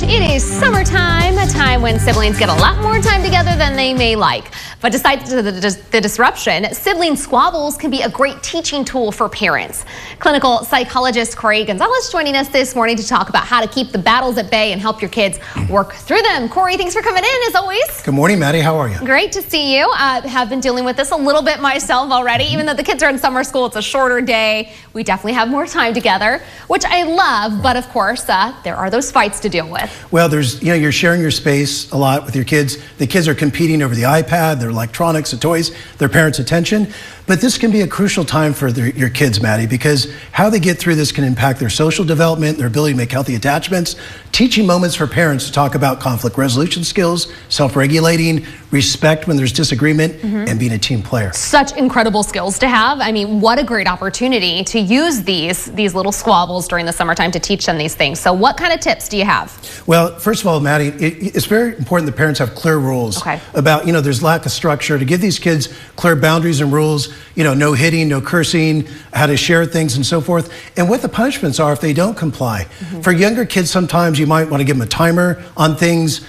It is summertime, a time when siblings get a lot more time together than they may like. But despite the disruption, sibling squabbles can be a great teaching tool for parents. Clinical psychologist Corey Gonzalez joining us this morning to talk about how to keep the battles at bay and help your kids work through them. Corey, thanks for coming in as always. Good morning, Maddie. How are you? Great to see you. I have been dealing with this a little bit myself already. Even though the kids are in summer school, it's a shorter day. We definitely have more time together, which I love. But of course, there are those fights to deal with. Well, you're sharing your space a lot with your kids. The kids are competing over the iPad, their electronics, the toys, their parents' attention. But this can be a crucial time for your kids, Maddie, because how they get through this can impact their social development, their ability to make healthy attachments. Teaching moments for parents to talk about conflict resolution skills, self-regulating, respect when there's disagreement, and being a team player. Such incredible skills to have. I mean, what a great opportunity to use these little squabbles during the summertime to teach them these things. So what kind of tips do you have? Well, first of all, Maddie, it's very important that parents have clear rules about, there's lack of structure, to give these kids clear boundaries and rules, no hitting, no cursing, how to share things and so forth, and what the punishments are if they don't comply. For younger kids, sometimes you might want to give them a timer on things.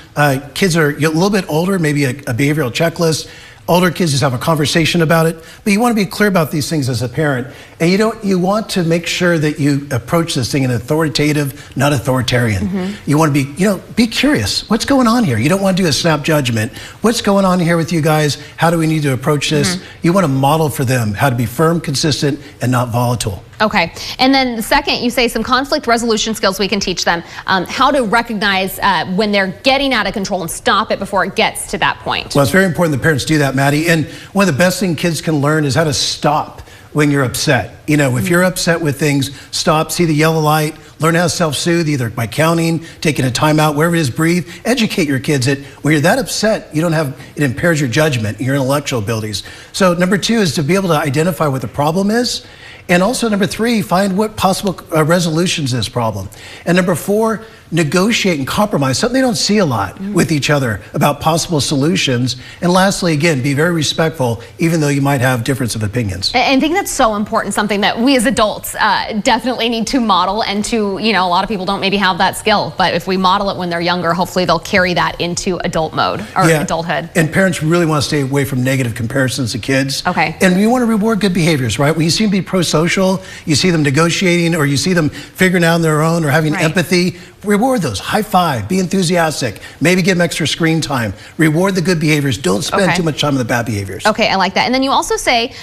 Kids are a little bit older, maybe a behavioral checklist. Older kids just have a conversation about it, but you want to be clear about these things as a parent, and you want to make sure that you approach this thing in an authoritative, not authoritarian. You want to be curious. What's going on here? You don't want to do a snap judgment. What's going on here with you guys? How do we need to approach this? You want to model for them how to be firm, consistent, and not volatile. Okay. And then the second, you say some conflict resolution skills we can teach them, how to recognize when they're getting out of control and stop it before it gets to that point. Well, it's very important that parents do that, Maddie. And one of the best things kids can learn is how to stop when you're upset. If you're upset with things, stop, see the yellow light, learn how to self-soothe, either by counting, taking a time out, wherever it is, breathe. Educate your kids that when you're that upset, it impairs your judgment, your intellectual abilities. So number 2 is to be able to identify what the problem is. And also number 3, find what possible resolutions to this problem. And number 4, negotiate and compromise, something they don't see a lot with each other about possible solutions. And lastly, again, be very respectful, even though you might have difference of opinions. I think that's so important, something that we as adults definitely need to model, and to, a lot of people don't maybe have that skill, but if we model it when they're younger, hopefully they'll carry that into adult mode or adulthood. And parents really want to stay away from negative comparisons to kids. Okay. And you want to reward good behaviors, right? When you see them be pro-social, you see them negotiating, or you see them figuring out on their own or having empathy, reward those. High five, be enthusiastic, maybe give them extra screen time. Reward the good behaviors. Don't spend too much time on the bad behaviors. Okay, I like that. And then you also say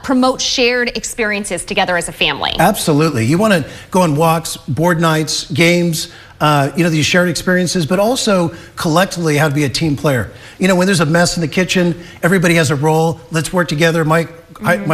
promote shared experiences together as a family. Absolutely. You want to go on walks, board nights, games, these shared experiences, but also collectively how to be a team player. When there's a mess in the kitchen, everybody has a role. Let's work together. My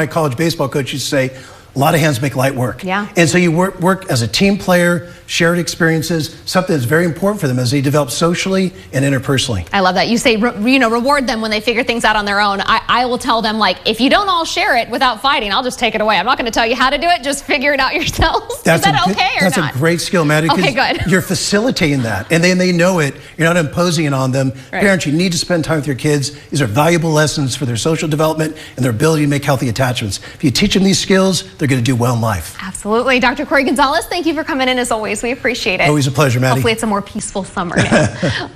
college baseball coach used to say, a lot of hands make light work. Yeah. And so you work as a team player, shared experiences, something that's very important for them as they develop socially and interpersonally. I love that. You say, reward them when they figure things out on their own. I will tell them, if you don't all share it without fighting, I'll just take it away. I'm not going to tell you how to do it. Just figure it out yourselves. Is that okay or not? That's a great skill, Maddie. Okay, good. You're facilitating that, and then they know it. You're not imposing it on them. Right. Parents, you need to spend time with your kids. These are valuable lessons for their social development and their ability to make healthy attachments. If you teach them these skills, they're going to do well in life. Absolutely. Dr. Corey Gonzalez, thank you for coming in as always. We appreciate it. Always a pleasure, Maddie. Hopefully it's a more peaceful summer now.